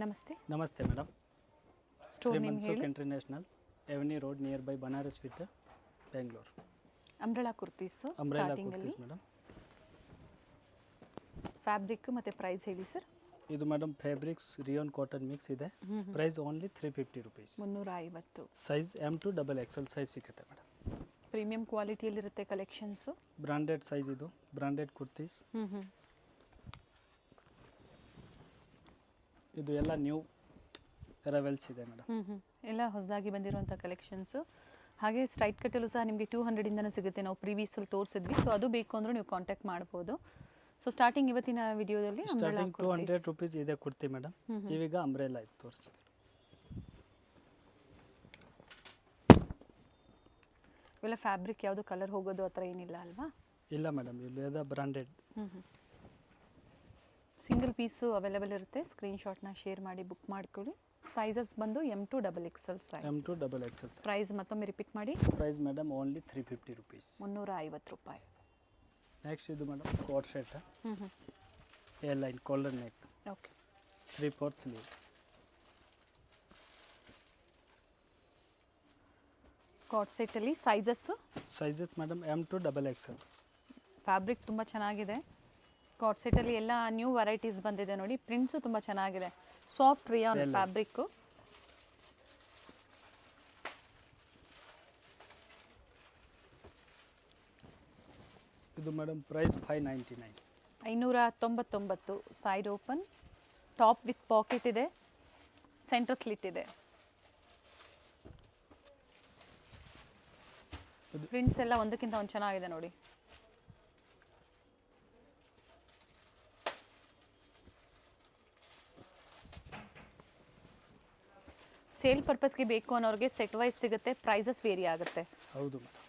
ನಮಸ್ತೆ. ನಮಸ್ತೆ madam. Store name Mansukh ಹೇಳಿ. International avenue road near by Banaras ವಿಟ್ Bengaluru. Umbrella kurtis umbrella starting ಅಲ್ಲಿ ಕುರ್ತೀಸ್ ಮೇಡಮ್. ಫ್ಯಾಬ್ರಿಕ್ ಮತ್ತೆ ಪ್ರೈಸ್ ಹೇಳಿ ಸರ್. ಇದು madam fabrics rayon cotton mix ಇದೆ. Price only 350 rupees. 350. Size M to XXL size ಸಿಗುತ್ತೆ ಮೇಡಮ್. ಪ್ರೀಮಿಯಂ ಕ್ವಾಲಿಟಿಯಲ್ಲಿರುತ್ತೆ ಕಲೆಕ್ಷನ್ಸು. ಬ್ರಾಂಡೆಡ್ ಸೈಜ್ ಇದು, ಬ್ರಾಂಡೆಡ್ ಕುರ್ತೀಸ್. ಇದು ಎಲ್ಲ ನ್ಯೂ ಅರೈವಲ್ಸ್ ಇದೆ ಮೇಡಮ್. ಎಲ್ಲ ಹೊಸದಾಗಿ ಬಂದಿರುವಂಥ ಕಲೆಕ್ಷನ್ಸು. ಹಾಗೆ ಸ್ಟ್ರೈಟ್ ಕಟ್ಟಲು ಸಹ ನಿಮಗೆ 200 ಇಂದನೇ ಸಿಗುತ್ತೆ. ನಾವು ಪ್ರೀವಿಯಸಲ್ಲಿ ತೋರಿಸಿದ್ವಿ. ಸೊ ಅದು ಬೇಕು ಅಂದರೂ ನೀವು ಕಾಂಟ್ಯಾಕ್ಟ್ ಮಾಡ್ಬೋದು. ಸೊ ಸ್ಟಾರ್ಟಿಂಗ್ ಇವತ್ತಿನ ವಿಡಿಯೋದಲ್ಲಿ ಸ್ಟಾರ್ಟಿಂಗ್ 200 ರುಪೀಸ್ ಇದೆ ಕುರ್ತಿ ಮೇಡಮ್. ಇವೀಗ ಅಂಬ್ರೆಲಾ ಇದು ತೋರಿಸ್ತೀನಿ. ಇವೆಲ್ಲ ಫ್ಯಾಬ್ರಿಕ್ ಯಾವುದು ಕಲರ್ ಹೋಗೋದು ಆ ಥರ ಏನಿಲ್ಲ ಅಲ್ವಾ? ಇಲ್ಲ ಮೇಡಮ್, ಇವೆಲ್ಲ ಬ್ರಾಂಡೆಡ್. ಸಿಂಗಲ್ ಪೀಸು ಅವೈಲೇಬಲ್ ಇರುತ್ತೆ. ಸ್ಕ್ರೀನ್ಶಾಟ್ನ ಶೇರ್ ಮಾಡಿ ಬುಕ್ ಮಾಡ್ಕೊಳ್ಳಿ. ಸೈಜಸ್ ಬಂದು M to XXL size. M to XXL. Price ಮತ್ತೊಮ್ಮೆ ರಿಪೀಟ್ ಮಾಡಿ. Price madam only 350 rupees. 350 ರೂಪಾಯಿ. ನೆಕ್ಸ್ಟ್ ಇದು madam coord set. Air line collar neck. Okay. 3/4 sleeve. Coord ಸೆಟ್ಟಲ್ಲಿ sizes madam M to XXL. Fabric ತುಂಬ ಚೆನ್ನಾಗಿದೆ. ಕಾಟ್ ಸೆಟ್ಟಲ್ಲಿ ಎಲ್ಲ new varieties ಬಂದಿದೆ ನೋಡಿ. ಪ್ರಿಂಟ್ಸು ತುಂಬ ಚೆನ್ನಾಗಿದೆ. Soft rayon fabric. ಇದು madam price 599. 599. Side open, top with pocket ಇದೆ, ಸೆಂಟರ್ ಸ್ಲಿಟ್ ಇದೆ. ಪ್ರಿಂಟ್ಸ್ ಎಲ್ಲ ಒಂದಕ್ಕಿಂತ ಒಂದು ಚೆನ್ನಾಗಿದೆ ನೋಡಿ. ಸೇಲ್ ಪರ್ಪಸ್ಗೆ ಬೇಕು ಅನ್ನೋರಿಗೆ ಸೆಟ್ ವೈಸ್ ಸಿಗುತ್ತೆ. ಪ್ರೈಸಸ್ ವೇರಿ ಆಗುತ್ತೆ. ಹೌದು ಮೇಡಮ್.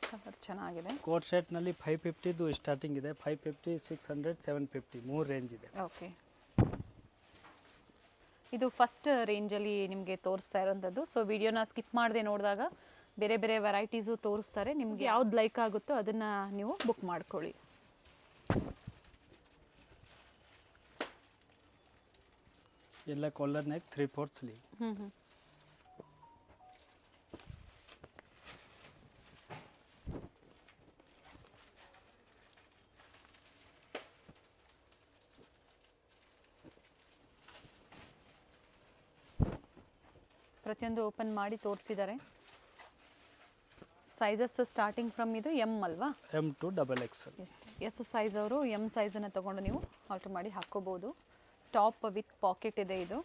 ಕಲರ್ ಚೆನ್ನಾಗಿದೆ. ಕೋಟ್ ಸೆಟ್ನಲ್ಲಿ 550 ಸ್ಟಾರ್ಟಿಂಗ್ ಇದೆ. 550, 600, 750 ಮೂರು ರೇಂಜ್ ಇದೆ. ಓಕೆ. ಇದು ಫಸ್ಟ್ ರೇಂಜಲ್ಲಿ ನಿಮಗೆ ತೋರಿಸ್ತಾ ಇರೋಂಥದ್ದು. ಸೊ ವಿಡಿಯೋನ ಸ್ಕಿಪ್ ಮಾಡದೆ ನೋಡಿದಾಗ ಬೇರೆ ಬೇರೆ ವೆರೈಟೀಸು ತೋರಿಸ್ತಾರೆ. ನಿಮಗೆ ಯಾವ್ದು ಲೈಕ್ ಆಗುತ್ತೋ ಅದನ್ನು ನೀವು ಬುಕ್ ಮಾಡ್ಕೊಳ್ಳಿ. ಎಲ್ಲ ಕಾಲರ್ ನೆಕ್ 3/4 ಸ್ಲೀವ್. ಪ್ರತಿಯೊಂದು ಓಪನ್ ಮಾಡಿ ತೋರಿಸಿದ್ದಾರೆ. ಸೈಜಸ್ ಸ್ಟಾರ್ಟಿಂಗ್ ಫ್ರಮ್ ಇದು M ಅಲ್ವಾ? M to XXL. S size ಅವರು M ಸೈಜನ್ನು ತೊಗೊಂಡು ನೀವು ಆರ್ಡರ್ ಮಾಡಿ ಹಾಕ್ಕೋಬೋದು. ಟಾಪ್ ವಿತ್ ಪಾಕೆಟ್ ಇದೆ. ಇದು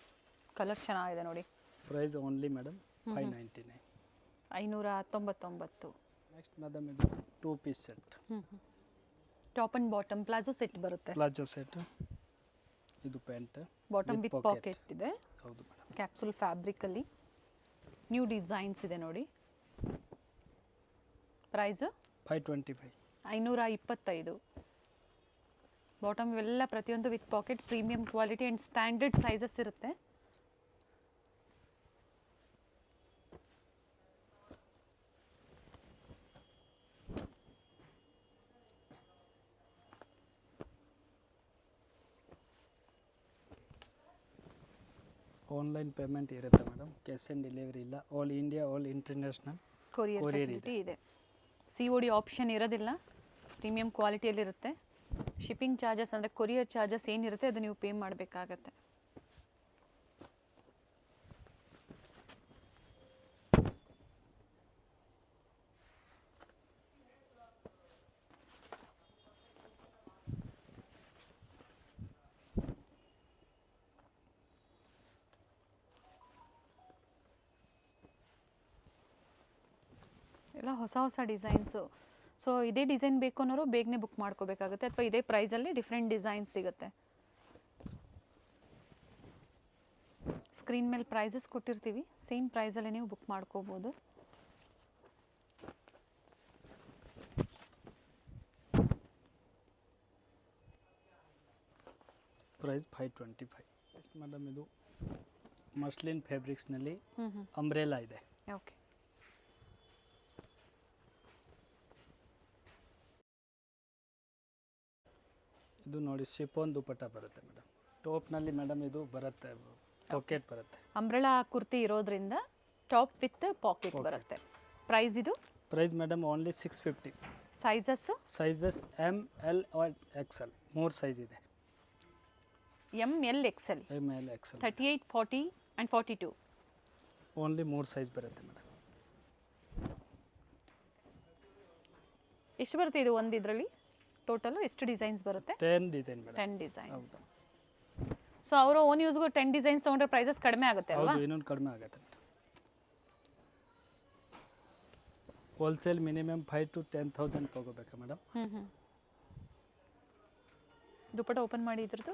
ಕಲರ್ ಚೆನ್ನಾಗಿದೆ ನೋಡಿ. Price only madam 599. 599. Next madam ಇದು 2 piece set. Top and bottom palazzo set ಬರುತ್ತೆ. Palazzo set. ಇದು ಪ್ಯಾಂಟ್. ಬಾಟಮ್ ವಿತ್ ಪಾಕೆಟ್ ಇದೆ. ಹೌದು ಮೇಡಮ್. ಕ್ಯಾಪ್ಸೂಲ್ ಫ್ಯಾಬ್ರಿಕಲ್ಲಿ ನ್ಯೂ ಡಿಸೈನ್ಸ್ ಇದೆ ನೋಡಿ. ಪ್ರೈಸ್ 525. 525. ಬಾಟಮ್ ಇವೆಲ್ಲ ಪ್ರತಿಯೊಂದು with pocket, premium quality and standard sizes ಇರುತ್ತೆ. ಆನ್ಲೈನ್ ಪೇಮೆಂಟ್ ಇರುತ್ತೆ ಮೇಡಮ್. ಕ್ಯಾಶ್ ಆನ್ ಡೆಲಿವರಿ ಇಲ್ಲ. All India, all international courier facility ಇದೆ. COD ಆಪ್ಷನ್ ಇರೋದಿಲ್ಲ. ಪ್ರೀಮಿಯಂ ಕ್ವಾಲಿಟಿಯಲ್ಲಿರುತ್ತೆ. ಶಿಪ್ಪಿಂಗ್ ಚಾರ್ಜಸ್ ಅಂದರೆ ಕೊರಿಯರ್ ಚಾರ್ಜಸ್ ಏನಿರುತ್ತೆ ಅದು ನೀವು ಪೇ ಮಾಡಬೇಕಾಗತ್ತೆ. ಎಲ್ಲ ಹೊಸ ಹೊಸ ಡಿಸೈನ್ಸು. ಸೊ ಇದೇ ಡಿಸೈನ್ ಬೇಕು ಅನ್ನೋರು ಬೇಗನೆ ಬುಕ್ ಮಾಡ್ಕೋಬೇಕಾಗುತ್ತೆ, ಅಥವಾ ಇದೇ ಪ್ರೈಸಲ್ಲಿ ಡಿಫ್ರೆಂಟ್ ಡಿಸೈನ್ ಸಿಗುತ್ತೆ. ಸ್ಕ್ರೀನ್ ಮೇಲೆ ಪ್ರೈಸಸ್ ಕೊಟ್ಟಿರ್ತೀವಿ. ಸೇಮ್ ಪ್ರೈಸಲ್ಲೇ ನೀವು ಬುಕ್ ಮಾಡ್ಕೋಬೋದು. ಪ್ರೈಸ್ 525. ನೆಕ್ಸ್ಟ್ ಮೇಡಮ್ ಇದು ಮಸ್ಲಿನ್ ಫ್ಯಾಬ್ರಿಕ್ಸ್ನಲ್ಲಿ ಅಂಬ್ರೆಲಾ ಇದೆ. ಓಕೆ. ಇದು ನೋಡಿ ಶಿಫಾನ್ ದುಪಟ್ಟ ಬರುತ್ತೆ ಮೇಡಮ್. ಟಾಪ್ನಲ್ಲಿ ಮೇಡಮ್ ಇದು ಬರುತ್ತೆ, ಪಾಕೆಟ್ ಬರುತ್ತೆ. ಅಂಬ್ರೆಲಾ ಕುರ್ತಿ ಇರೋದ್ರಿಂದ ಟಾಪ್ ವಿತ್ ಪಾಕೆಟ್ ಬರುತ್ತೆ. ಪ್ರೈಸ್ ಇದು? Price madam only 650. Sizes sizes M L or XL 3 size ಇದೆ. M L XL, M L XL 38, 40 and 42. Only 3 size ಬರುತ್ತೆ ಮೇಡಮ್. ಎಷ್ಟು ಬರುತ್ತೆ ಇದು ಒಂದು ಇದರಲ್ಲಿ? ಟೋಟಲು ಎಷ್ಟು ಡಿಸೈನ್ಸ್ ಬರುತ್ತೆ? 10 ಡಿಸೈನ್ ಮೇಡಮ್. 10 ಡಿಸೈನ್ಸ್. ಸೊ ಅವರ ಓನ್ ಯೂಸ್ಗೂ 10 ಡಿಸೈನ್ಸ್ ತೊಗೊಂಡ್ರೆ ಪ್ರೈಸಸ್ ಕಡಿಮೆ ಆಗುತ್ತೆ ಅಲ್ವಾ? ಹೌದು, ಇನ್ನೊಂದು ಕಡಿಮೆ ಆಗುತ್ತೆ ಮೇಡಮ್. ಹೋಲ್ಸೇಲ್ ಮಿನಿಮಮ್ 5,000 to 10,000 ತೊಗೋಬೇಕಾ ಮೇಡಮ್? ದುಪ್ಪಟ ಓಪನ್ ಮಾಡಿ ಇದ್ರದ್ದು.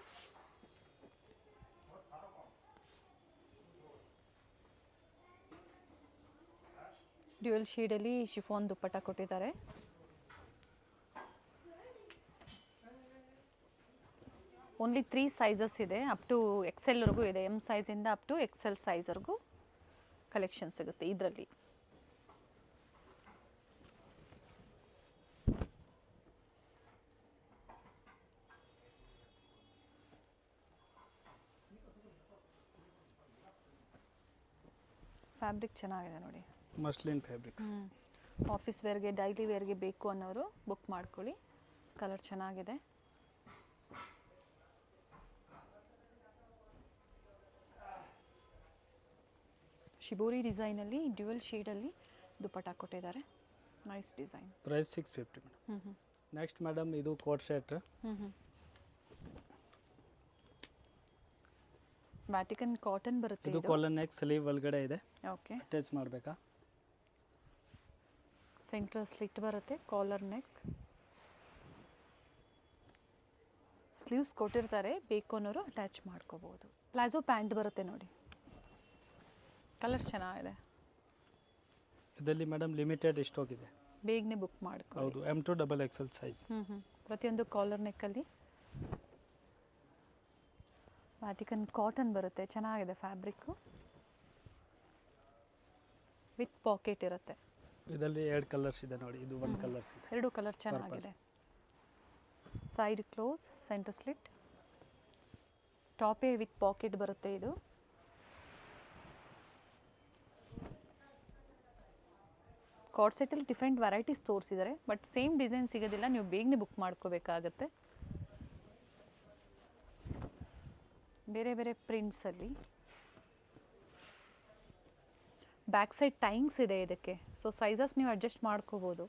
ಡ್ಯುಯಲ್ ಶೇಡಲ್ಲಿ ಶಿಫಾನ್ ದುಪ್ಪಟ ಕೊಟ್ಟಿದ್ದಾರೆ. ಓನ್ಲಿ 3 ಸೈಜಸ್ ಇದೆ, ಅಪ್ ಟು ಎಕ್ಸೆಲ್ವರೆಗೂ ಇದೆ. ಎಮ್ ಸೈಜಿಂದ ಅಪ್ ಟು ಎಕ್ಸೆಲ್ ಸೈಜ್ವರೆಗೂ ಕಲೆಕ್ಷನ್ ಸಿಗುತ್ತೆ ಇದರಲ್ಲಿ. ಫ್ಯಾಬ್ರಿಕ್ ಚೆನ್ನಾಗಿದೆ ನೋಡಿ, ಮಸ್ಲಿನ್ ಫ್ಯಾಬ್ರಿಕ್ಸ್. ಆಫೀಸ್ ವೇರ್ಗೆ ಡೈಲಿ ವೇರ್ಗೆ ಬೇಕು ಅನ್ನೋರು ಬುಕ್ ಮಾಡ್ಕೊಳ್ಳಿ. ಕಲರ್ ಚೆನ್ನಾಗಿದೆ. ಶಿಬೋರಿ ಡಿಸೈನಲ್ಲಿ ಡ್ಯುಯಲ್ ಶೇಡಲ್ಲಿ ದುಪ್ಪಟ್ಟ ಕೊಟ್ಟಿದ್ದಾರೆ. Nice design. Price 650 madam. Next madam ಇದು ಕೋಟ್ ಸೆಟ್. ವ್ಯಾಟಿಕನ್ ಕಾಟನ್ ಬರುತ್ತೆ ಇದು ಕಾಲರ್ ನೆಕ್ ಸ್ಲೀವ್ ಒಳಗಡೆ ಇದೆ. ಓಕೆ, ಅಟ್ಯಾಚ್ ಮಾಡಬೇಕಾ? ಸೆಂಟರ್ ಸ್ಲಿಟ್ ಬರುತ್ತೆ, ಕಾಲರ್ ನೆಕ್, ಸ್ಲೀವ್ಸ್ ಕೊಟ್ಟಿರ್ತಾರೆ, ಬೇಕು ಅನ್ನೋರು ಅಟ್ಯಾಚ್ ಮಾಡ್ಕೋಬಹುದು. ಪ್ಲಾಜೋ ಪ್ಯಾಂಟ್ ಬರುತ್ತೆ ನೋಡಿ, ಕಲರ್ ಚೆನ್ನಾಗಿದೆ. ಇದರಲ್ಲಿ ಮೇಡಮ್ ಲಿಮಿಟೆಡ್ ಸ್ಟಾಕ್ ಇದೆ, ಬೇಗನೆ ಬುಕ್ ಮಾಡ್ಕೊಳ್ಳಿ. ಹೌದು, M2 ಸೈಜ್. ಪ್ರತಿಯೊಂದು ಕಾಲರ್ ನೆಕ್ಕಲ್ಲಿ ವ್ಯಾಟಿಕನ್ ಕಾಟನ್ ಬರುತ್ತೆ, ಚೆನ್ನಾಗಿದೆ ಫ್ಯಾಬ್ರಿಕ್ಕು, ವಿತ್ ಪಾಕೆಟ್ ಇರುತ್ತೆ. ಇದರಲ್ಲಿ 2 ಕಲರ್ಸ್ ಇದೆ ನೋಡಿ, ಇದು 1 ಕಲರ್ಸ್ ಇದೆ. 2 ಕಲರ್ ಚೆನ್ನಾಗಿದೆ. ಸೈಡ್ ಕ್ಲೋಸ್, ಸೆಂಟರ್ ಸ್ಲಿಟ್, ಟಾಪೇ ವಿತ್ ಪಾಕೆಟ್ ಬರುತ್ತೆ. ಇದು ಕಾರ್ಡ್ ಸೆಟ್ಟಲ್ಲಿ ಡಿಫ್ರೆಂಟ್ ವೆರೈಟೀಸ್ ತೋರಿಸಿದ್ದಾರೆ, ಬಟ್ ಸೇಮ್ ಡಿಸೈನ್ ಸಿಗೋದಿಲ್ಲ, ನೀವು ಬೇಗನೆ ಬುಕ್ ಮಾಡ್ಕೋಬೇಕಾಗತ್ತೆ. ಬೇರೆ ಬೇರೆ ಪ್ರಿಂಟ್ಸಲ್ಲಿ ಬ್ಯಾಕ್ ಸೈಡ್ ಟೈಂಗ್ಸ್ ಇದೆ ಇದಕ್ಕೆ, ಸೊ ಸೈಜಸ್ ನೀವು ಅಡ್ಜಸ್ಟ್ ಮಾಡ್ಕೋಬೋದು.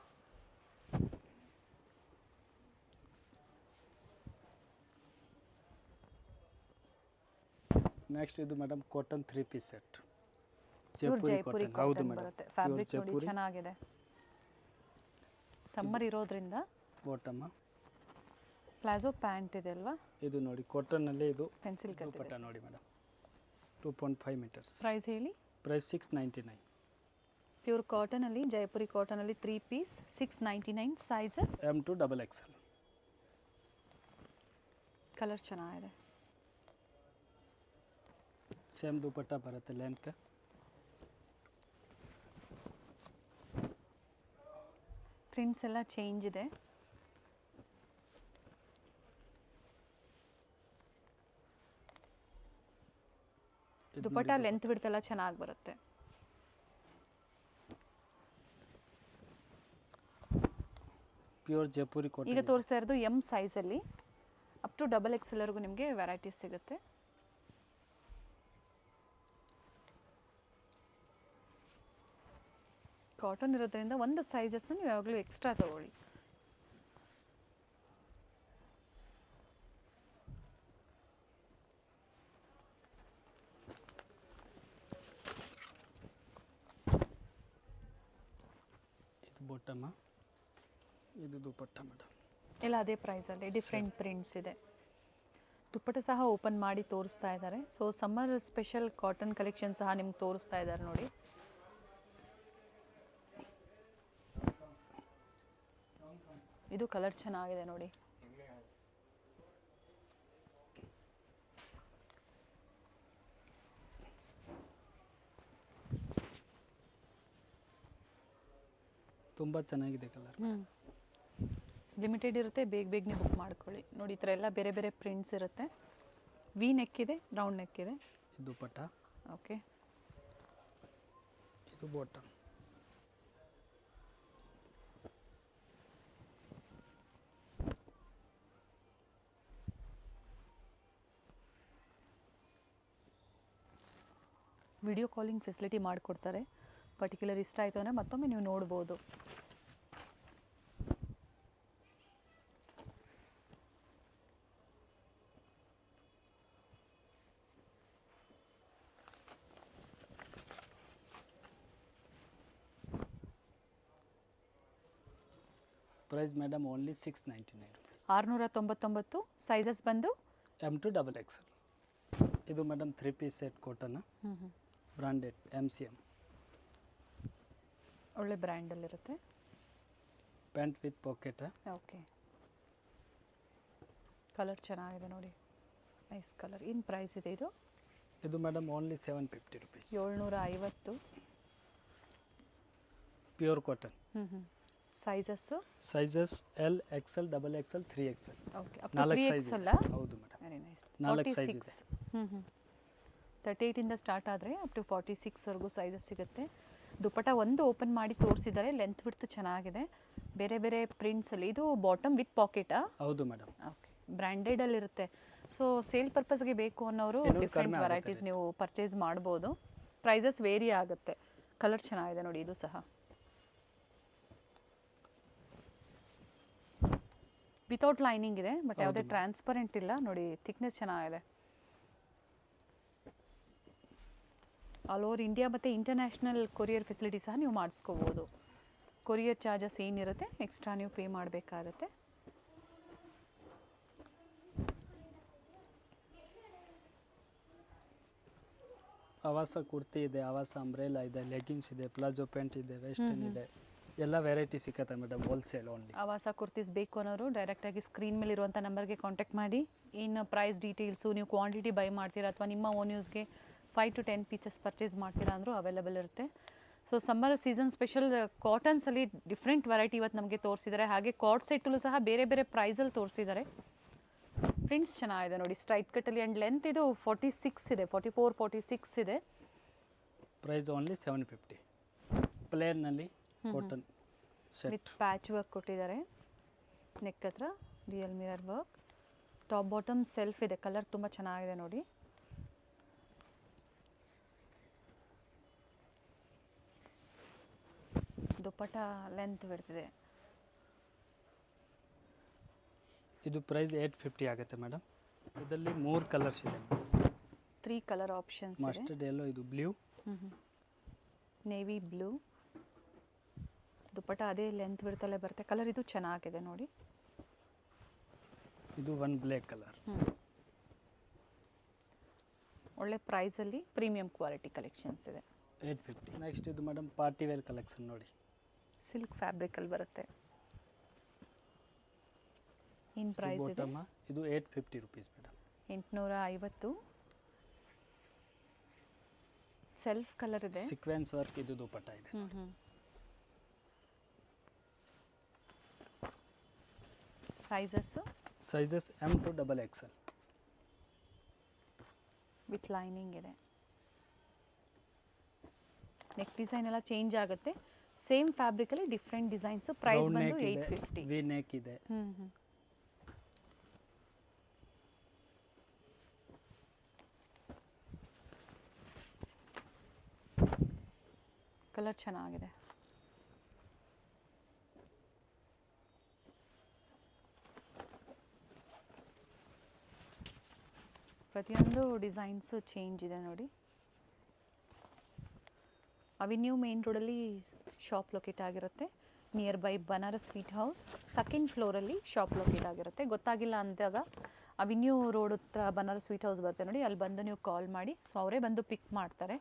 ನೆಕ್ಸ್ಟ್ ಇದು madam cotton 3 piece set. Jaipuri cotton ಬರುತ್ತೆ. ಫ್ಯಾಬ್ರಿಕ್ ನೋಡಿ ಚೆನ್ನಾಗಿದೆ, ಸಮ್ಮರ್ ಇರೋದ್ರಿಂದ. ಬಾಟಮ್ ಪ್ಲಾಜೋ ಪ್ಯಾಂಟ್ ಇದೆ ಅಲ್ವಾ? ಇದು ನೋಡಿ ಕಾಟನ್ ಅಲ್ಲಿ, ಇದು ಪೆನ್ಸಿಲ್ ಕಟ್ ದುಪ್ಪಟ್ಟ ನೋಡಿ ಮೇಡಮ್, 2.5 ಮೀಟರ್ಸ್. ಪ್ರೈಸ್ ಹೇಳಿ? ಪ್ರೈಸ್ 699. ಪ್ಯೂರ್ ಕಾಟನ್ ಅಲ್ಲಿ, ಜೈಪುರಿ ಕಾಟನ್ ಅಲ್ಲಿ 3 ಪೀಸ್ 699. ಸೈಜಸ್ M2 ಕಲರ್ ಚೆನ್ನಾಗಿದೆ. ಸೇಮ್ ದುಪ್ಪಟ್ಟ ಬರುತ್ತೆ, ಲೆಂತ್. ಪ್ರಿಂಟ್ಸ್ ಎಲ್ಲ ಚೇಂಜ್ ಇದೆ. ದುಪ್ಪಟ್ಟ ಲೆಂತ್ ಬಿಡ್ತೆಲ್ಲ ಚೆನ್ನಾಗಿ ಬರುತ್ತೆ. Pure Jaipuri cotton. ಈಗ ತೋರಿಸ್ತಾ ಇರೋದು ಎಮ್ ಸೈಜಲ್ಲಿ, ಅಪ್ ಟು XXLವರೆಗೂ ನಿಮಗೆ ವೆರೈಟೀಸ್ ಸಿಗುತ್ತೆ. ಕಾಟನ್ ಇರೋದ್ರಿಂದ ಒಂದು ಸೈಜಸ್ನ ನೀವು ಯಾವಾಗಲೂ ಎಕ್ಸ್ಟ್ರಾ ತಗೊಳ್ಳಿ. ಇದು ಬಾಟಮ್, ಇದು ದುಪ್ಪಟ್ಟ ಮೇಡಮ್. ಎಲ್ಲ ಅದೇ ಪ್ರೈಸಲ್ಲಿ ಡಿಫ್ರೆಂಟ್ ಪ್ರಿಂಟ್ಸ್ ಇದೆ. ದುಪ್ಪಟ್ಟ ಸಹ ಓಪನ್ ಮಾಡಿ ತೋರಿಸ್ತಾ ಇದ್ದಾರೆ. So summer special cotton collection ಸಹ ನಿಮ್ಗೆ ತೋರಿಸ್ತಾ ಇದ್ದಾರೆ ನೋಡಿ. ಇದು ಕಲರ್ ಚೆನ್ನಾಗಿದೆ ನೋಡಿ. ತುಂಬ ಚೆನ್ನಾಗಿದೆ ಕಲರ್. ಲಿಮಿಟೆಡ್ ಇರುತ್ತೆ, ಬೇಗನೆ ಬುಕ್ ಮಾಡ್ಕೊಳ್ಳಿ ನೋಡಿ. ಈ ಥರ ಎಲ್ಲ ಬೇರೆ ಬೇರೆ ಪ್ರಿಂಟ್ಸ್ ಇರುತ್ತೆ, ವಿ ನೆಕ್ ಇದೆ, ರೌಂಡ್ ನೆಕ್ ಇದೆ. ಇದು ದುಪಟ್ಟ, ಓಕೆ. ಇದು ಬಾಟಮ್. ವಿಡಿಯೋ ಕಾಲಿಂಗ್ ಫೆಸಿಲಿಟಿ ಮಾಡಿಕೊಡ್ತಾರೆ. ಪರ್ಟಿಕ್ಯುಲರ್ ಇಷ್ಟ ಆಯಿತು ಅಂದರೆ ಮತ್ತೊಮ್ಮೆ ನೀವು ನೋಡ್ಬೋದು. Price madam only 699 rupees. 699. Sizes ಬಂದು M to XXL. ಇದು madam 3 piece set cotton, branded MCM. ಒಳ್ಳೆ ಬ್ರ್ಯಾಂಡಲ್ಲಿರುತ್ತೆ. Pant with pocket. Okay. Colour ಚೆನ್ನಾಗಿದೆ ನೋಡಿ, ನೈಸ್ ಕಲರ್. ಏನು ಪ್ರೈಸ್ ಇದೆ ಇದು? ಇದು madam only 750 rupees. 750. Pure cotton. Sizes sizes L, XL, XXL, 3XL. Okay. ನಾಲ್ಕು ಸೈಜ್ ಅಲ್ಲ? ಹೌದು ಮೇಡಮ್. Very nice. 4 ಸೈಜ್ ಇದೆ. 38 ಇಂದ ಸ್ಟಾರ್ಟ್ ಆದರೆ ಅಪ್ ಟು 46ವರೆಗೂ ಸೈಜಸ್ ಸಿಗುತ್ತೆ. ದುಪಟ್ಟ ಒಂದು ಓಪನ್ ಮಾಡಿ ತೋರಿಸಿದ್ದಾರೆ, ಲೆಂತ್ ಬಿಡ್ತು ಚೆನ್ನಾಗಿದೆ. ಬೇರೆ ಬೇರೆ ಪ್ರಿಂಟ್ಸಲ್ಲಿ. ಇದು ಬಾಟಮ್ ವಿತ್ ಪಾಕೆಟಾ? ಹೌದು ಮೇಡಮ್. ಓಕೆ. ಬ್ರ್ಯಾಂಡೆಡಲ್ಲಿರುತ್ತೆ. ಸೊ ಸೇಲ್ ಪರ್ಪಸ್ಗೆ ಬೇಕು ಅನ್ನೋರು ಡಿಫ್ರೆಂಟ್ ವೆರೈಟೀಸ್ ನೀವು ಪರ್ಚೇಸ್ ಮಾಡ್ಬೋದು. ಪ್ರೈಸಸ್ ವೇರಿ ಆಗುತ್ತೆ. ಕಲರ್ ಚೆನ್ನಾಗಿದೆ ನೋಡಿ, ಇದು ಸಹ ವಿತೌಟ್ ಲೈನಿಂಗ್ ಇದೆ, ಬಟ್ ಯಾವುದೇ ಟ್ರಾನ್ಸ್ಪರೆಂಟ್ ಇಲ್ಲ ನೋಡಿ. ಥಿಕ್ನೆಸ್ ಚೆನ್ನಾಗಿದೆ. ಆಲ್ ಓವರ್ ಇಂಡಿಯಾ ಮತ್ತು ಇಂಟರ್ನ್ಯಾಷನಲ್ ಕೊರಿಯರ್ ಫೆಸಿಲಿಟಿ ಸಹ ನೀವು ಮಾಡಿಸ್ಕೋಬೋದು. ಕೊರಿಯರ್ ಚಾರ್ಜಸ್ ಏನಿರುತ್ತೆ ಎಕ್ಸ್ಟ್ರಾ ನೀವು ಪೇ ಮಾಡಬೇಕಾಗತ್ತೆ. ಆವಾಸ ಕುರ್ತಿ ಇದೆ, ಆವಾಸ ಅಂಬ್ರೆಲಾ ಇದೆ, ಲೆಗಿನ್ಸ್ ಇದೆ, ಪ್ಲಾಜೋ ಪ್ಯಾಂಟ್ ಇದೆ, ವೆಸ್ಟರ್ನ್ ಇದೆ, ಎಲ್ಲ ವೆರೈಟಿ ಸಿಕ್ಕತ್ತೆ ಮೇಡಮ್. Wholesale only. ಆವಾಸ ಕುರ್ತೀಸ್ ಬೇಕು ಅನ್ನೋರು ಡೈರೆಕ್ಟಾಗಿ ಸ್ಕ್ರೀನ್ ಮೇಲೆ ಇರುವಂಥ ನಂಬರ್ಗೆ ಕಾಂಟ್ಯಾಕ್ಟ್ ಮಾಡಿ. ಇನ್ನು ಪ್ರೈಸ್ ಡೀಟೇಲ್ಸು, ನೀವು ಕ್ವಾಂಟಿಟಿ ಬೈ ಮಾಡ್ತೀರಾ ಅಥವಾ ನಿಮ್ಮ ಓನ್ ಯೂಸ್ಗೆ 5 to 10 ಪೀಸಸ್ ಪರ್ಚೇಸ್ ಮಾಡ್ತೀರಾ ಅಂದರೂ ಅವೈಲೇಬಲ್ ಇರುತ್ತೆ. ಸೊ ಸಮ್ಮರ್ ಸೀಸನ್ ಸ್ಪೆಷಲ್ ಕಾಟನ್ಸಲ್ಲಿ ಡಿಫ್ರೆಂಟ್ ವೆರೈಟಿ ಇವತ್ತು ನಮಗೆ ತೋರಿಸಿದ್ದಾರೆ. ಹಾಗೆ ಕಾರ್ಡ್ ಸೆಟ್ಟಲ್ಲೂ ಸಹ ಬೇರೆ ಬೇರೆ ಪ್ರೈಸಲ್ಲಿ ತೋರಿಸಿದ್ದಾರೆ. ಪ್ರಿಂಟ್ಸ್ ಚೆನ್ನಾಗಿದೆ ನೋಡಿ, ಸ್ಟ್ರೈಟ್ ಕಟ್ಟಲ್ಲಿ. ಆ್ಯಂಡ್ ಲೆಂತ್ ಇದು 46 ಇದೆ, 44, 46 ಇದೆ. Price only 750. ಪ್ಲೇನ್ನಲ್ಲಿ cotton set with patch work ಕೊಟ್ಟಿದ್ದಾರೆ. ನೆಕ್ ಹತ್ರ real mirror work. Top bottom self ಇದೆ. ಕಲರ್ ತುಂಬ ಚೆನ್ನಾಗಿದೆ ನೋಡಿ. ದುಪಟ್ಟ ಲೆಂತ್ ಬಿಡ್ತಿದೆ. ಇದು ಪ್ರೈಸ್ 850 ಆಗುತ್ತೆ ಮೇಡಮ್. ಇದರಲ್ಲಿ 3 ಕಲರ್ಸ್ ಇದೆ. 3 ಕಲರ್ ಆಪ್ಷನ್ಸ್ ಇದೆ. ಮಸ್ಟರ್ಡ್ ಯೆಲ್ಲೋ, ಇದು ಬ್ಲೂ, ನೇವಿ ಬ್ಲೂ. ದುಪಟ್ಟ ಅದೇ ಲೆಂತ್ ಬಿಡ್ತಲೇ ಬರುತ್ತೆ. ಕಲರ್ ಇದು ಚೆನ್ನಾಗಿದೆ ನೋಡಿ. ಇದು ಒಂದು ಬ್ಲ್ಯಾಕ್ ಕಲರ್. ಒಳ್ಳೆ ಪ್ರೈಸಲ್ಲಿ ಪ್ರೀಮಿಯಂ ಕ್ವಾಲಿಟಿ ಕಲೆಕ್ಷನ್ಸ್ ಇದೆ. 850. ನೆಕ್ಸ್ಟ್ ಇದು ಮೇಡಮ್ ಪಾರ್ಟಿ ವೇರ್ ಕಲೆಕ್ಷನ್ ನೋಡಿ. ಸಿಲ್ಕ್ ಫ್ಯಾಬ್ರಿಕಲ್ಲಿ ಬರುತ್ತೆ. ಏನು ಪ್ರೈಸ್ ಇದೆ? ಇದು 850 ರುಪೀಸ್ ಮೇಡಮ್. 850. ಸೆಲ್ಫ್ ಕಲರ್ ಇದೆ. ಸೀಕ್ವೆನ್ಸ್ ವರ್ಕ್ ಇದು ದುಪಟ್ಟ ಇದೆ. Sizes M to XXL. With lining ಇದೆ. ನೆಕ್ ಡಿಸೈನ್ ಎಲ್ಲ ಚೇಂಜ್ ಆಗುತ್ತೆ. ಸೇಮ್ ಫ್ಯಾಬ್ರಿಕಲ್ಲಿ ಡಿಫ್ರೆಂಟ್ ಡಿಸೈನ್ಸ್. ಪ್ರೈಸ್ ಬಂದು 850. ವಿ ನೆಕ್ ಇದೆ. ಕಲರ್ ಚೆನ್ನಾಗಿದೆ. ಪ್ರತಿಯೊಂದು ಡಿಸೈನ್ಸು ಚೇಂಜ್ ಇದೆ ನೋಡಿ. ಅವೆನ್ಯೂ ಮೇನ್ ರೋಡಲ್ಲಿ ಶಾಪ್ ಲೊಕೇಟ್ ಆಗಿರುತ್ತೆ. Near by Banaras sweet house second ಫ್ಲೋರಲ್ಲಿ ಶಾಪ್ ಲೊಕೇಟ್ ಆಗಿರುತ್ತೆ. ಗೊತ್ತಾಗಿಲ್ಲ ಅಂದಾಗ ಅವೆನ್ಯೂ ರೋಡ್ ಹತ್ರ ಬನಾರಸ್ ಸ್ವೀಟ್ ಹೌಸ್ ಬರುತ್ತೆ ನೋಡಿ, ಅಲ್ಲಿ ಬಂದು ನೀವು ಕಾಲ್ ಮಾಡಿ. ಸೊ ಅವರೇ ಬಂದು ಪಿಕ್ ಮಾಡ್ತಾರೆ.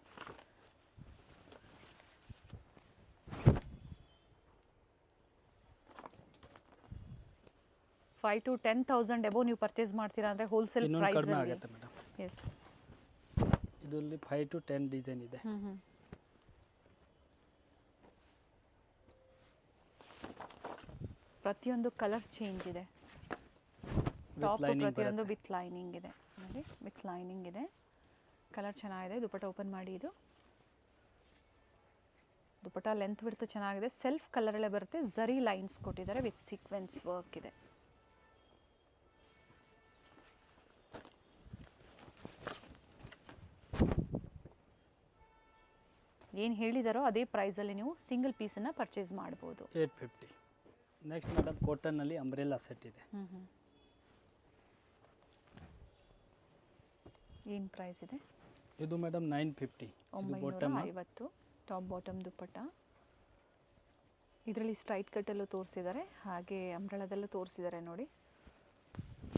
$5,000 to 10,000 ಎಬೋ ನೀವು ಪರ್ಚೇಸ್ ಮಾಡ್ತೀರಾ ಅಂದರೆ ಹೋಲ್ಸೇಲ್ ಪ್ರೈಸ್ ಕಡಿಮೆ ಆಗುತ್ತೆ ಮೇಡಮ್. ಎಸ್, ಇದರಲ್ಲಿ 5 to 10 ಡಿಸೈನ್ ಇದೆ. ಪ್ರತಿಯೊಂದು ಕಲರ್ಸ್ ಚೇಂಜ್ ಇದೆ. ಟಾಪ್ ಪ್ರತಿಯೊಂದು ವಿತ್ ಲೈನಿಂಗ್ ಇದೆ. ನೋಡಿ ವಿತ್ ಲೈನಿಂಗ್ ಇದೆ, ಕಲರ್ ಚೆನ್ನಾಗಿದೆ. ದುಪಟ್ಟ ಓಪನ್ ಮಾಡಿ, ಇದು ದುಪಟ್ಟ ಲೆಂತ್ ಬಿಡ್ತು ಚೆನ್ನಾಗಿದೆ, ಸೆಲ್ಫ್ ಕಲರಲ್ಲೇ ಬರುತ್ತೆ, ಝರಿ ಲೈನ್ಸ್ ಕೊಟ್ಟಿದ್ದಾರೆ ವಿತ್ ಸೀಕ್ವೆನ್ಸ್ ವರ್ಕ್ ಇದೆ. ಏನು ಹೇಳಿದಾರೋ ಅದೇ ಪ್ರೈಸಲ್ಲಿ ನೀವು ಸಿಂಗಲ್ ಪೀಸನ್ನು ಪರ್ಚೇಸ್ ಮಾಡ್ಬೋದು. 850. ನೆಕ್ಸ್ಟ್ ಮೇಡಮ್ ಕಾಟನ್ನಲ್ಲಿ ಅಂಬ್ರೆಲಾ ಸೆಟ್ ಇದೆ. ಏನು ಪ್ರೈಸ್ ಇದೆ? ಇದು ಮೇಡಮ್ 950. 950 ಟಾಪ್ ಬಾಟಮ್ ದುಪ್ಪಟ್ಟ. ಇದರಲ್ಲಿ ಸ್ಟ್ರೈಟ್ ಕಟ್ಟಲ್ಲೂ ತೋರಿಸಿದ್ದಾರೆ, ಹಾಗೆ ಅಂಬ್ರೆಲಾದಲ್ಲೂ ತೋರಿಸಿದ್ದಾರೆ ನೋಡಿ.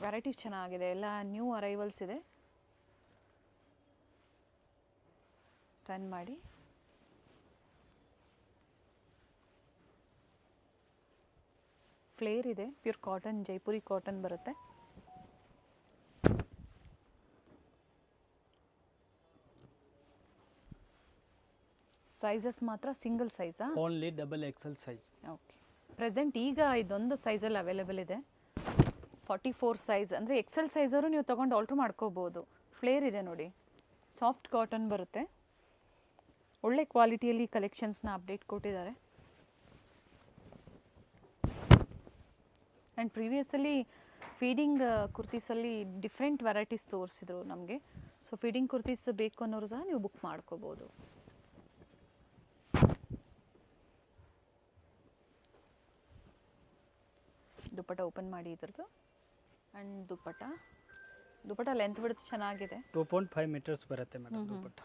ವೆರೈಟೀಸ್ ಚೆನ್ನಾಗಿದೆ, ಎಲ್ಲ ನ್ಯೂ ಅರೈವಲ್ಸ್ ಇದೆ. ಟರ್ನ್ ಮಾಡಿ. ಫ್ಲೇರ್ ಇದೆ, ಪ್ಯೂರ್ ಕಾಟನ್, ಜೈಪುರಿ ಕಾಟನ್ ಬರುತ್ತೆ. ಸೈಜಸ್ ಮಾತ್ರ ಸಿಂಗಲ್ ಸೈಜಾ? Only XXL size. Okay, present ಈಗ ಇದೊಂದು ಸೈಜಲ್ಲಿ ಅವೈಲೇಬಲ್ ಇದೆ. 44 ಸೈಜ್ ಅಂದರೆ XL ಸೈಜವರು ನೀವು ತೊಗೊಂಡು ಆಲ್ಟ್ರ್ ಮಾಡ್ಕೋಬೋದು. ಫ್ಲೇರ್ ಇದೆ ನೋಡಿ, ಸಾಫ್ಟ್ ಕಾಟನ್ ಬರುತ್ತೆ, ಒಳ್ಳೆ ಕ್ವಾಲಿಟಿಯಲ್ಲಿ ಕಲೆಕ್ಷನ್ಸ್ನ ಅಪ್ಡೇಟ್ ಕೊಟ್ಟಿದ್ದಾರೆ. ಆ್ಯಂಡ್ ಪ್ರೀವಿಯಸಲ್ಲಿ ಫೀಡಿಂಗ್ ಕುರ್ತೀಸಲ್ಲಿ ಡಿಫ್ರೆಂಟ್ ವೆರೈಟೀಸ್ ತೋರಿಸಿದ್ರು ನಮಗೆ. ಸೊ ಫೀಡಿಂಗ್ ಕುರ್ತೀಸ್ ಬೇಕು ಅನ್ನೋರು ಸಹ ನೀವು ಬುಕ್ ಮಾಡ್ಕೋಬೋದು. ದುಪ್ಪಟ್ಟ ಓಪನ್ ಮಾಡಿ ಇದ್ರದ್ದು. ಆ್ಯಂಡ್ ದುಪ್ಪಟ್ಟ ಲೆಂತ್ ಬಿಡುತ್ತೆ ಚೆನ್ನಾಗಿದೆ. 2.5 ಮೀಟರ್ಸ್ ಬರುತ್ತೆ madam dupatta.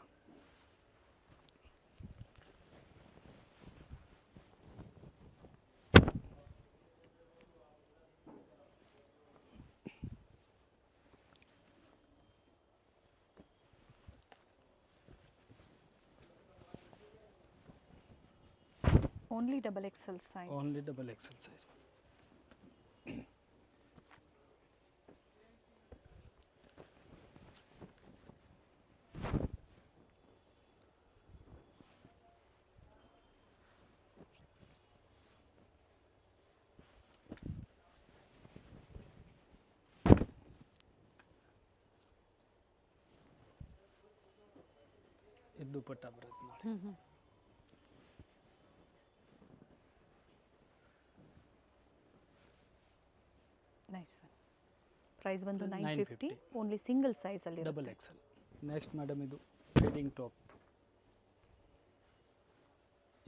Only XXL size. Only XXL size. ಇದು ದುಪ್ಪಟ್ಟ ಬರುತ್ತೆ ನೋಡಿ. Nice one. ಪ್ರೈಸ್ ಬಂದು 950, ಓನ್ಲಿ ಸಿಂಗಲ್ ಸೈಜಲ್ಲಿ XXL. ನೆಕ್ಸ್ಟ್ ಮೇಡಮ್ ಇದು ಫೀಡಿಂಗ್ ಟಾಪ್.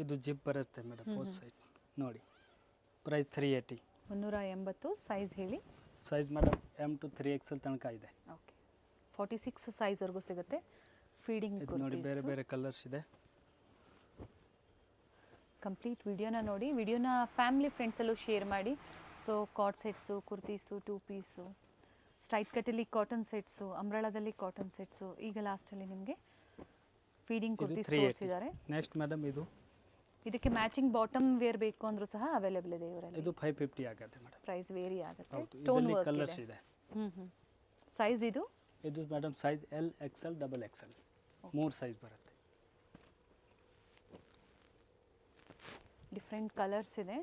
ಇದು ಜಿಪ್ ಬರುತ್ತೆ ಮೇಡಮ್ ಬೋತ್ ಸೈಡ್ ನೋಡಿ. ಪ್ರೈಸ್ 380. 380. ಸೈಜ್ ಹೇಳಿ. Size madam M to 3XL ತನಕ ಇದೆ. ಓಕೆ, 46 ಸೈಜ್ವರೆಗೂ ಸಿಗುತ್ತೆ. ಫೀಡಿಂಗ್ ಇದು ನೋಡಿ, ಬೇರೆ ಬೇರೆ ಕಲರ್ಸ್ ಇದೆ. ಕಂಪ್ಲೀಟ್ ವಿಡಿಯೋನ ನೋಡಿ, ವಿಡಿಯೋನ ಫ್ಯಾಮಿಲಿ ಫ್ರೆಂಡ್ಸಲ್ಲೂ ಶೇರ್ ಮಾಡಿ. So coord sets, kurtis, 2 piece, straight ಕಟ್ಟಲ್ಲಿ ಕಾಟನ್ ಸೆಟ್ಸು, ಅಂಬ್ರೆಲಾದಲ್ಲಿ ಕಾಟನ್ ಸೆಟ್ಸು, ಈಗ ಲಾಸ್ಟಲ್ಲಿ ನಿಮಗೆ ಫೀಡಿಂಗ್ ಕುರ್ತೀಸ್ ತೋರಿಸಿದ್ದಾರೆ. ನೆಕ್ಸ್ಟ್ ಮೇಡಮ್ ಇದಕ್ಕೆ ಮ್ಯಾಚಿಂಗ್ ಬಾಟಮ್ ವೇರ್ ಬೇಕು ಅಂದ್ರೂ ಸಹ ಅವೈಲೇಬಲ್ ಇದೆ ಇವರಲ್ಲಿ. ಇದು 550 ಆಗುತ್ತೆ ಮೇಡಮ್. ಪ್ರೈಸ್ ವೇರಿ ಆಗುತ್ತೆ. ಸ್ಟೋನ್ ವರ್ಕ್ ಕಲರ್ಸ್ ಇದೆ. ಸೈಜ್ ಇದು madam size L, XL, XXL 3 size ಬರುತ್ತೆ. ಡಿಫ್ರೆಂಟ್ ಕಲರ್ಸ್ ಇದೆ.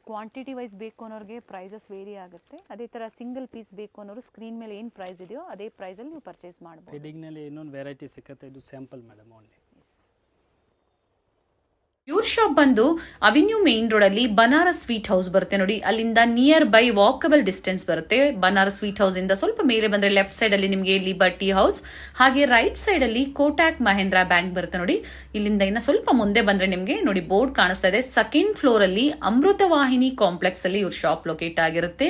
ಕ್ವಾಂಟಿಟಿ ವೈಸ್ ಬೇಕು ಅನ್ನೋರಿಗೆ ಪ್ರೈಸಸ್ ವೇರಿ ಆಗುತ್ತೆ. ಅದೇ ಥರ ಸಿಂಗಲ್ ಪೀಸ್ ಬೇಕು ಅನ್ನೋರು ಸ್ಕ್ರೀನ್ ಮೇಲೆ ಏನು ಪ್ರೈಸ್ ಇದೆಯೋ ಅದೇ ಪ್ರೈಸಲ್ಲಿ ನೀವು ಪರ್ಚೇಸ್ ಮಾಡ್ಬೋದು. ಫೀಡಿಂಗ್ನಲ್ಲಿ ಇನ್ನೊಂದು ವೆರೈಟಿ ಸಿಗುತ್ತೆ. ಇದು ಸ್ಯಾಂಪಲ್ ಮೇಡಮ್ ಓನ್ಲಿ. ಇವ್ರ ಶಾಪ್ ಬಂದು ಅವೆನ್ಯೂ ಮೇನ್ ರೋಡ್ ಅಲ್ಲಿ ಬನಾರಸ್ ಸ್ವೀಟ್ ಹೌಸ್ ಬರುತ್ತೆ ನೋಡಿ. ಅಲ್ಲಿಂದ ನಿಯರ್ ಬೈ ವಾಕಬಲ್ ಡಿಸ್ಟೆನ್ಸ್ ಬರುತ್ತೆ. ಬನಾರಸ್ ಸ್ವೀಟ್ ಹೌಸ್ ಇಂದ ಸ್ವಲ್ಪ ಮೇಲೆ ಬಂದ್ರೆ ಲೆಫ್ಟ್ ಸೈಡ್ ಅಲ್ಲಿ ನಿಮಗೆ ಲಿಬರ್ಟಿ ಹೌಸ್, ಹಾಗೆ ರೈಟ್ ಸೈಡ್ ಅಲ್ಲಿ ಕೋಟಾಕ್ ಮಹೇಂದ್ರ ಬ್ಯಾಂಕ್ ಬರುತ್ತೆ ನೋಡಿ. ಇಲ್ಲಿಂದ ಇನ್ನ ಸ್ವಲ್ಪ ಮುಂದೆ ಬಂದ್ರೆ ನಿಮಗೆ ನೋಡಿ ಬೋರ್ಡ್ ಕಾಣಿಸ್ತಾ ಇದೆ. ಸೆಕೆಂಡ್ ಫ್ಲೋರ್ ಅಲ್ಲಿ ಅಮೃತವಾಹಿನಿ ಕಾಂಪ್ಲೆಕ್ಸ್ ಅಲ್ಲಿ ಇವ್ರ ಶಾಪ್ ಲೊಕೇಟ್ ಆಗಿರುತ್ತೆ.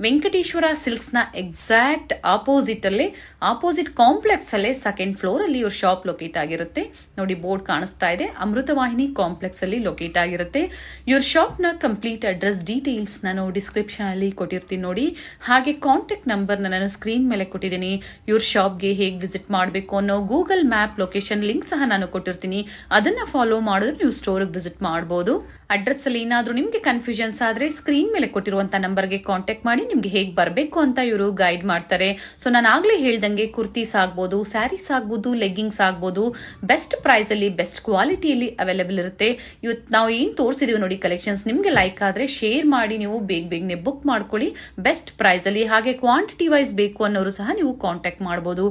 ವೆಂಕಟೇಶ್ವರ ಸಿಲ್ಕ್ಸ್ ನ ಎಕ್ಸಾಕ್ಟ್ ಆಪೋಸಿಟ್ ಕಾಂಪ್ಲೆಕ್ಸ್ ಅಲ್ಲೇ ಸೆಕೆಂಡ್ ಫ್ಲೋರ್ ಅಲ್ಲಿ ಇವ್ರ ಶಾಪ್ ಲೊಕೇಟ್ ಆಗಿರುತ್ತೆ ನೋಡಿ. ಬೋರ್ಡ್ ಕಾಣಿಸ್ತಾ ಇದೆ, ಅಮೃತವಾಹಿನಿ ಕಾಂಪ್ಲೆಕ್ಸ್ ಅಲ್ಲಿ ಲೊಕೇಟ್ ಆಗಿರುತ್ತೆ. ಇವ್ರ ಶಾಪ್ ನ ಕಂಪ್ಲೀಟ್ ಅಡ್ರೆಸ್ ಡೀಟೇಲ್ಸ್ ನಾನು ಡಿಸ್ಕ್ರಿಪ್ಷನ್ ಅಲ್ಲಿ ಕೊಟ್ಟಿರ್ತೀನಿ ನೋಡಿ. ಹಾಗೆ ಕಾಂಟ್ಯಾಕ್ಟ್ ನಂಬರ್ ನಾನು ಸ್ಕ್ರೀನ್ ಮೇಲೆ ಕೊಟ್ಟಿದ್ದೀನಿ. ಇವ್ರ ಶಾಪ್ಗೆ ಹೇಗೆ ವಿಸಿಟ್ ಮಾಡಬೇಕು ಅನ್ನೋ ಗೂಗಲ್ ಮ್ಯಾಪ್ ಲೊಕೇಶನ್ ಲಿಂಕ್ ಸಹ ನಾನು ಕೊಟ್ಟಿರ್ತೀನಿ. ಅದನ್ನ ಫಾಲೋ ಮಾಡಿದ್ರೆ ನೀವು ಸ್ಟೋರ್ಗೆ ವಿಸಿಟ್ ಮಾಡಬಹುದು. ಅಡ್ರೆಸ್ ಅಲ್ಲಿ ಏನಾದ್ರೂ ನಿಮ್ಗೆ ಕನ್ಫ್ಯೂಷನ್ಸ್ ಆದ್ರೆ ಸ್ಕ್ರೀನ್ ಮೇಲೆ ಕೊಟ್ಟಿರುವಂತ ನಂಬರ್ಗೆ ಕಾಂಟ್ಯಾಕ್ಟ್ ಮಾಡಿ ನಿಮ್ಗೆ ಹೇಗೆ ಬರಬೇಕು ಅಂತ ಇವರು ಗೈಡ್ ಮಾಡ್ತಾರೆ. ಸೊ ನಾನು ಆಗ್ಲೇ ಹೇಳ್ದಂಗೆ ಕುರ್ತೀಸ್ ಆಗ್ಬೋದು, ಸ್ಯಾರೀಸ್ ಆಗ್ಬೋದು, ಲೆಗ್ಗಿಂಗ್ಸ್ ಆಗ್ಬೋದು, ಬೆಸ್ಟ್ ಪ್ರೈಸ್ ಅಲ್ಲಿ ಬೆಸ್ಟ್ ಕ್ವಾಲಿಟಿಯಲ್ಲಿ ಅವೈಲೇಬಲ್ ಇರುತ್ತೆ. ಇವತ್ತು ನಾವು ಏನ್ ತೋರಿಸಿದೀವಿ ನೋಡಿ ಕಲೆಕ್ಷನ್ಸ್, ನಿಮ್ಗೆ ಲೈಕ್ ಆದ್ರೆ ಶೇರ್ ಮಾಡಿ, ನೀವು ಬೇಗನೆ ಬುಕ್ ಮಾಡ್ಕೊಳ್ಳಿ ಬೆಸ್ಟ್ ಪ್ರೈಸ್ ಅಲ್ಲಿ. ಹಾಗೆ ಕ್ವಾಂಟಿಟಿ ವೈಸ್ ಬೇಕು ಅನ್ನೋರು ಸಹ ನೀವು ಕಾಂಟ್ಯಾಕ್ಟ್ ಮಾಡಬಹುದು.